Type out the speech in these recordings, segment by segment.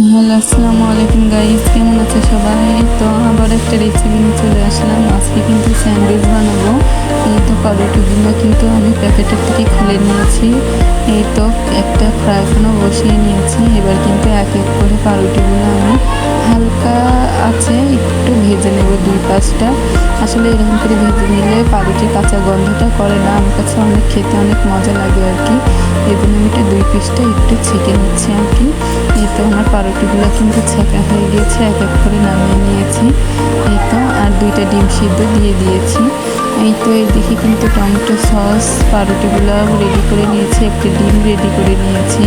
Hello, আসসালামু আলাইকুম guys, কেমন আছে সবাই? তো আবার একটা রেসিপি নিয়ে চলে আসলাম। আজকে কিন্তু স্যান্ডউইচ বানাবো। এই তো পাউরুটিগুলো কিন্তু আমি প্যাকেটের থেকে খুলে নিয়েছি। এই তো একটা ফ্রাই প্যানও বসিয়ে নিয়েছি। এবার কিন্তু এক এক করে পাউরুটিগুলো আমি হালকা আছে একটু ভেজে নেব, 2-5টা। আসলে এরকম করে ভেজে নিলে পাউরুটির কাঁচা গন্ধটা করে না, আমার কাছে অনেক খেতে অনেক মজা লাগে আর কি। এই জন্য আমি এটা 2 পিসটা একটু ছেঁকে নিচ্ছি আর কি। এই তো আমার পাউরুটিগুলো কিন্তু ছেঁকা হয়ে গিয়েছে, এক এক করে নামিয়ে নিয়েছি। এই তো আর 2টা ডিম সিদ্ধ দিয়ে দিয়েছি। এই তো এদিকে কিন্তু টমেটো সস পাউরুটিগুলো রেডি করে নিয়েছি, একটা ডিম রেডি করে নিয়েছি।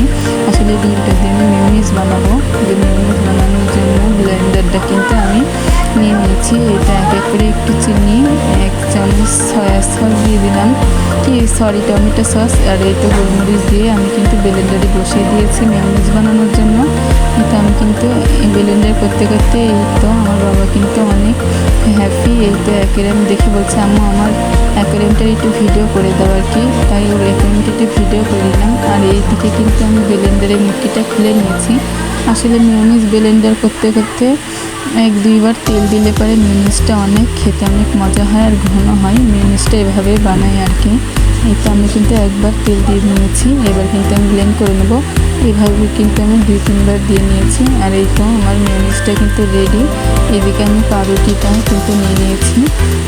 আসলে ডিমটা দিয়ে আমি মিউনিস বানাবো। মিউনিস বানানোর জন্য ব্লেন্ডারটা কিন্তু আমি নিয়ে নিয়েছি। এটা এক এক করে একটু চিনি, 1 চামচ সয়া সস দিয়ে দিলাম, টমেটো সস, আর এই তো গোলমরিচ দিয়ে আমি কিন্তু ব্লেন্ডারে বসিয়ে দিয়েছি মিউনিস বানানোর জন্য। এটা আমি কিন্তু ব্লেন্ডার করতে করতে এই তো আমার বাবা কিন্তু অনেক হ্যাপি। এই তো অ্যাকোয়ারিয়াম দেখে বলছে, আম্মু আমার অ্যাকোয়ারিয়ামটার একটু ভিডিও করে দাও আর কি। তাই ওর অ্যাকোয়ারিয়ামটা একটু ভিডিও করে দিলাম। আর এইদিকে কিন্তু আমি ব্লেন্ডারের মুখিটা খুলে নিয়েছি। আসলে মিউনিস ব্লেন্ডার করতে করতে 1-2 বার তেল দিলে পরে মিউনিসটা অনেক খেতে অনেক মজা হয় আর ঘন হয়। মিউনিসটা এভাবে বানাই আর কি। এই তো আমি কিন্তু একবার তেল দিয়ে নিয়েছি, এবার কিন্তু আমি ব্লেন্ড করে নেব। এভাবে কিন্তু আমি 2-3 বার দিয়ে নিয়েছি। আর এই তো আমার মিউনিসটা কিন্তু রেডি। এদিকে আমি পাউরুটিটা কিন্তু নিয়ে নিয়েছি।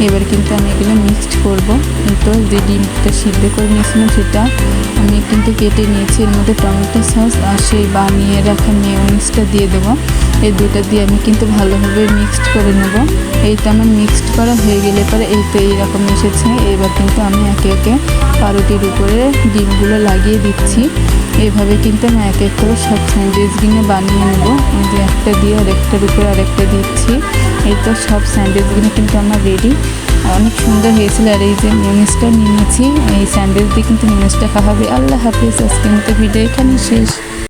এবার কিন্তু আমি এগুলো মিক্সড করব। এই তো যে ডিমটা সিদ্ধ করে নিয়েছিলাম সেটা আমি কিন্তু কেটে নিয়েছি। এর মধ্যে টমেটো সস আর সেই বানিয়ে রাখা মিউনিসটা দিয়ে দেবো। এই দুটো দিয়ে আমি কিন্তু ভালোভাবে মিক্সড করে নেব। এই তো আমার মিক্সড করা হয়ে গেলে পরে এই তো এইরকম এসেছে। এবার কিন্তু আমি একে একে পাউরুটির উপরে ডিমগুলো লাগিয়ে দিচ্ছি। এইভাবে কিন্তু আমি এক এক করে সব স্যান্ডউইচগুলো বানিয়ে নেব। এই যে একটা দিয়ে আরেকটার উপরে আরেকটা দিচ্ছি। এই তো সব স্যান্ডউইচগুলো কিন্তু আমার রেডি, অনেক সুন্দর হয়েছিল। আর এই যে মিউনিসটা নিয়েছি, এই স্যান্ডউইচ দিয়ে কিন্তু মিউনিসটা খাওয়া হবে। আল্লাহ হাফিজ, আজকের মতো ভিডিও এখানে শেষ।